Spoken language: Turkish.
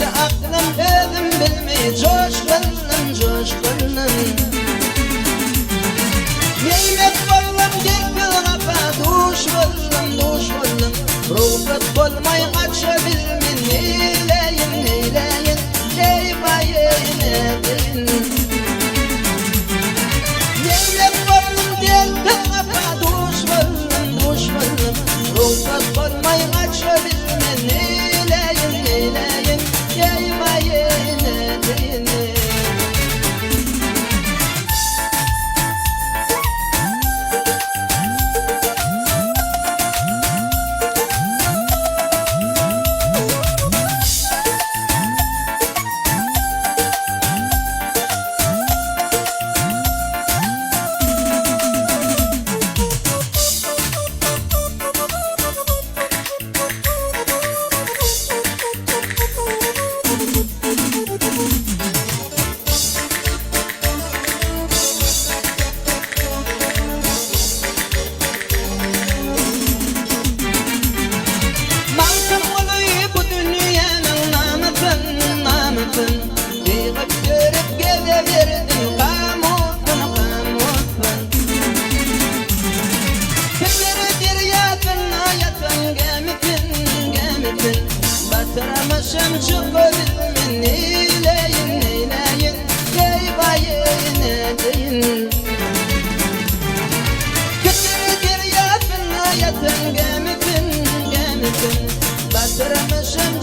aklım edim bilmey coşkunum Nimet bollum geldim apa duş bollum Ruhsat bolmay kaça bilmin neyleyin Ey bayin edin Nimet bollum geldim apa duş bollum Ruhsat bolmay kaça bilmin neyleyin Ey bayin edin Yığıp görüp geleverdim kamutun Kimleri diryatın ayatın gemitin Batıramışım çok ölümün neyleyin Ey bayin edin Kimleri diryatın ayatın gemitin Batıramışım